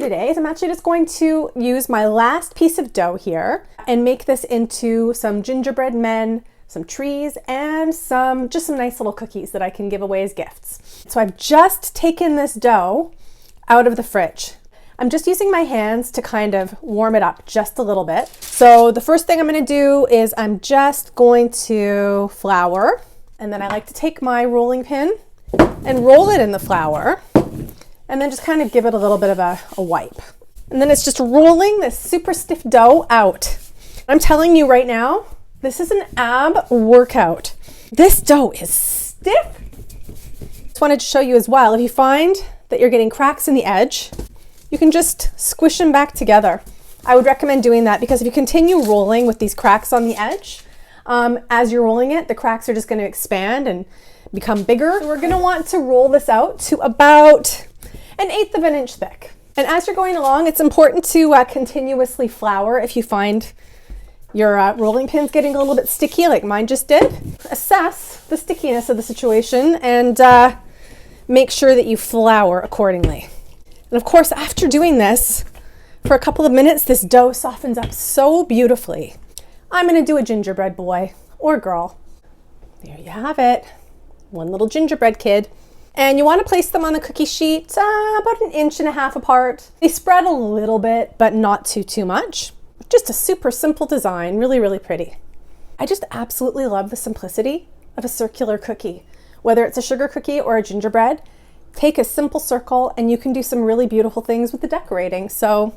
today is I'm actually just going to use my last piece of dough here and make this into some gingerbread men, some trees, and just some nice little cookies that I can give away as gifts. So I've just taken this dough out of the fridge. I'm just using my hands to kind of warm it up just a little bit. So the first thing I'm going to do is I'm just going to flour, and then I like to take my rolling pin and roll it in the flour, and then just kind of give it a little bit of a wipe. And then it's just rolling this super stiff dough out. I'm telling you right now, this is an ab workout. This dough is stiff. Just wanted to show you as well, if you find that you're getting cracks in the edge, you can just squish them back together. I would recommend doing that because if you continue rolling with these cracks on the edge, as you're rolling it, the cracks are just going to expand and become bigger. So we're going to want to roll this out to about 1/8 of an inch thick. And as you're going along, it's important to continuously flour if you find your rolling pin's getting a little bit sticky like mine just did. Assess the stickiness of the situation and make sure that you flour accordingly. And of course, after doing this for a couple of minutes, this dough softens up so beautifully. I'm going to do a gingerbread boy or girl. There you have it. One little gingerbread kid. And you want to place them on the cookie sheet about 1.5 inches apart. They spread a little bit, but not too much. Just a super simple design, really, really pretty. I just absolutely love the simplicity of a circular cookie. Whether it's a sugar cookie or a gingerbread, take a simple circle and you can do some really beautiful things with the decorating. So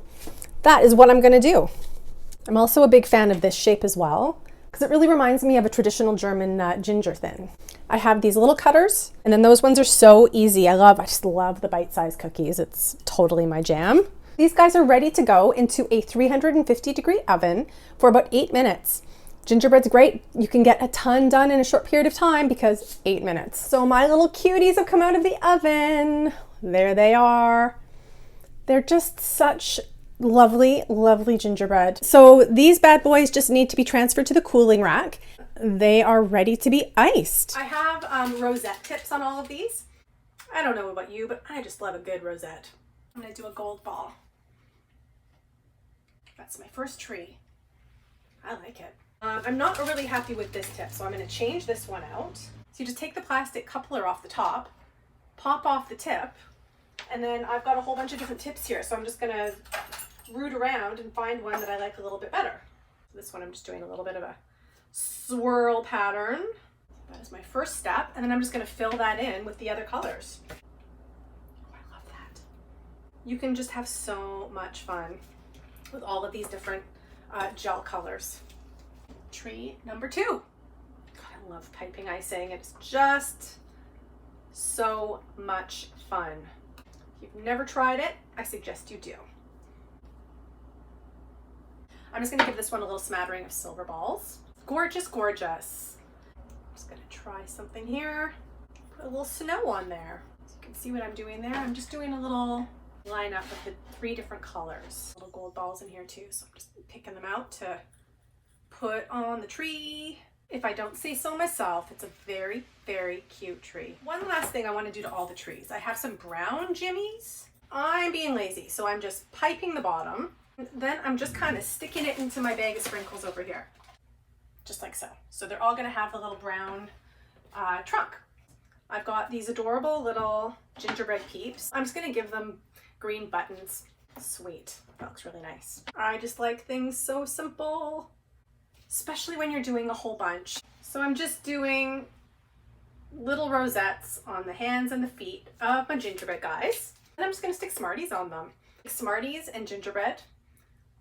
that is what I'm going to do. I'm also a big fan of this shape as well because it really reminds me of a traditional German ginger thin. I have these little cutters, and then those ones are so easy. I just love the bite-sized cookies. It's totally my jam. These guys are ready to go into a 350-degree oven for about 8 minutes. Gingerbread's great. You can get a ton done in a short period of time because 8 minutes. So my little cuties have come out of the oven. There they are. They're just such lovely, lovely gingerbread. So these bad boys just need to be transferred to the cooling rack. They are ready to be iced. I have rosette tips on all of these. I don't know about you, but I just love a good rosette. I'm gonna do a gold ball. That's my first tree. I like it. I'm not really happy with this tip, so I'm going to change this one out. So you just take the plastic coupler off the top, pop off the tip, and then I've got a whole bunch of different tips here, so I'm just going to root around and find one that I like a little bit better. This one I'm just doing a little bit of a swirl pattern. That is my first step, and then I'm just going to fill that in with the other colors. Oh, I love that. You can just have so much fun with all of these different gel colors. Tree number 2. God, I love piping icing. It's just so much fun. If you've never tried it, I suggest you do. I'm just going to give this one a little smattering of silver balls. Gorgeous, gorgeous. I'm just going to try something here. Put a little snow on there. So you can see what I'm doing there. I'm just doing a little line up with the 3 different colors. Little gold balls in here too, so I'm just picking them out to put on the tree. If I don't say so myself, it's a very, very cute tree. One last thing I want to do to all the trees. I have some brown jimmies. I'm being lazy, so I'm just piping the bottom. Then I'm just kind of sticking it into my bag of sprinkles over here. Just like so. So they're all going to have the little brown trunk. I've got these adorable little gingerbread peeps. I'm just going to give them green buttons. Sweet. That looks really nice. I just like things so simple, especially when you're doing a whole bunch. So I'm just doing little rosettes on the hands and the feet of my gingerbread guys. And I'm just going to stick Smarties on them. Smarties and gingerbread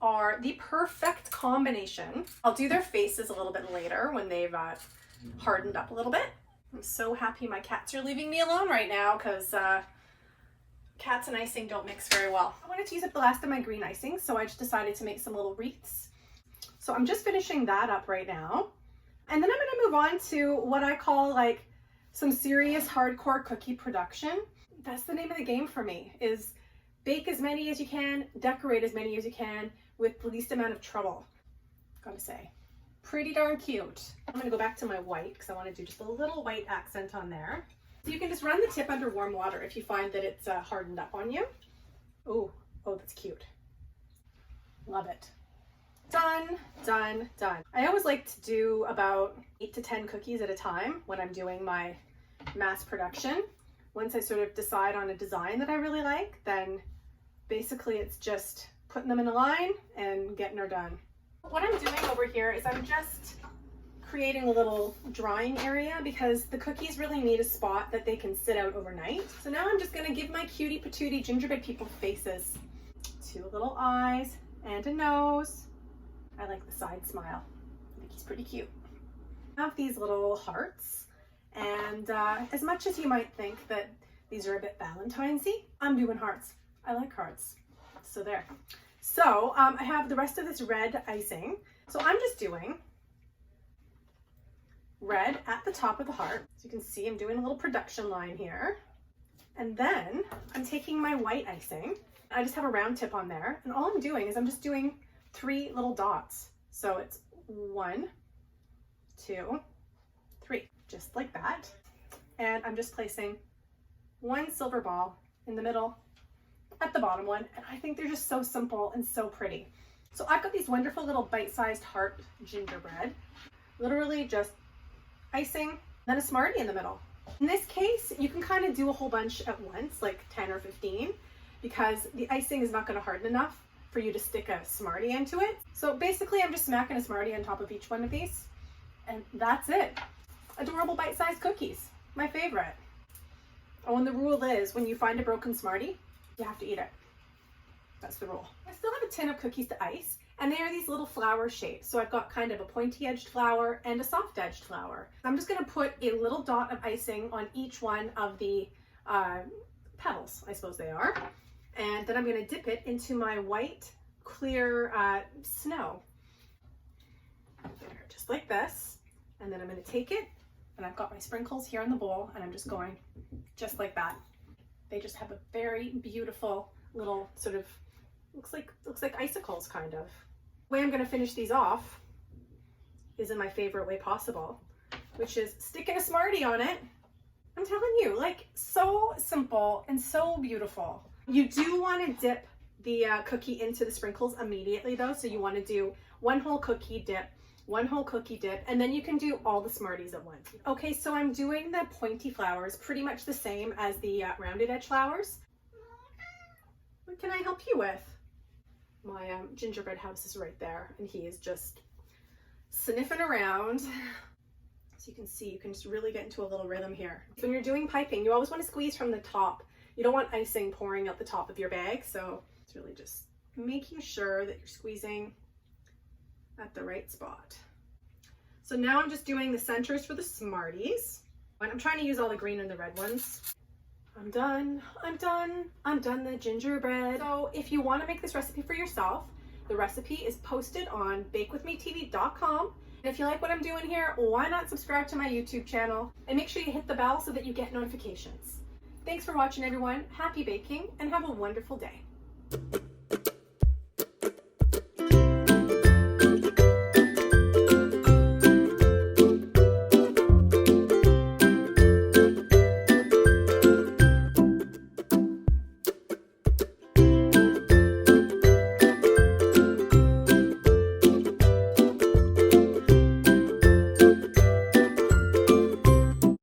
are the perfect combination. I'll do their faces a little bit later when they've hardened up a little bit. I'm so happy my cats are leaving me alone right now because cats and icing don't mix very well. I wanted to use up the last of my green icing, so I just decided to make some little wreaths. So I'm just finishing that up right now. And then I'm going to move on to what I call like some serious hardcore cookie production. That's the name of the game for me, is bake as many as you can, decorate as many as you can with the least amount of trouble. Gotta say, pretty darn cute. I'm going to go back to my white because I want to do just a little white accent on there. So you can just run the tip under warm water if you find that it's hardened up on you. Oh, Oh, that's cute. Love it. Done, done, done. I always like to do about 8 to 10 cookies at a time when I'm doing my mass production. Once I sort of decide on a design that I really like, then basically it's just putting them in a line and getting her done. What I'm doing over here is I'm just creating a little drying area because the cookies really need a spot that they can sit out overnight. So now I'm just gonna give my cutie patootie gingerbread people faces. 2 little eyes and a nose. I like the side smile. I think he's pretty cute. I have these little hearts, and as much as you might think that these are a bit Valentine's-y, I'm doing hearts. I like hearts. So there. So I have the rest of this red icing. So I'm just doing red at the top of the heart. As you can see, I'm doing a little production line here. And then I'm taking my white icing. I just have a round tip on there. And all I'm doing is I'm just doing 3 little dots. So it's 1, 2, 3, just like that. And I'm just placing 1 silver ball in the middle at the bottom one. And I think they're just so simple and so pretty. So I've got these wonderful little bite-sized heart gingerbread, literally just icing, then a Smartie in the middle. In this case, you can kind of do a whole bunch at once, like 10 or 15, because the icing is not going to harden enough for you to stick a Smartie into it. So basically I'm just smacking a Smartie on top of each one of these, and that's it. Adorable bite-sized cookies, my favorite. Oh, and the rule is when you find a broken Smartie, you have to eat it. That's the rule. I still have a tin of cookies to ice, and they are these little flower shapes. So I've got kind of a pointy-edged flower and a soft-edged flower. I'm just gonna put a little dot of icing on each one of the petals, I suppose they are. And then I'm gonna dip it into my white, clear snow. There, just like this. And then I'm gonna take it, and I've got my sprinkles here in the bowl, and I'm just going just like that. They just have a very beautiful little sort of, looks like icicles kind of. The way I'm gonna finish these off is in my favorite way possible, which is sticking a Smartie on it. I'm telling you, like, so simple and so beautiful. You do want to dip the cookie into the sprinkles immediately though. So you want to do 1 whole cookie dip, 1 whole cookie dip, and then you can do all the Smarties at once. Okay, so I'm doing the pointy flowers pretty much the same as the rounded edge flowers. What can I help you with? My gingerbread house is right there, and he is just sniffing around. So you can see, you can just really get into a little rhythm here. When you're doing piping, you always want to squeeze from the top. You don't want icing pouring out the top of your bag, so it's really just making sure that you're squeezing at the right spot. So now I'm just doing the centers for the Smarties. And I'm trying to use all the green and the red ones. I'm done the gingerbread. So if you want to make this recipe for yourself, the recipe is posted on bakewithmetv.com. And if you like what I'm doing here, why not subscribe to my YouTube channel and make sure you hit the bell so that you get notifications. Thanks for watching, everyone. Happy baking and have a wonderful day.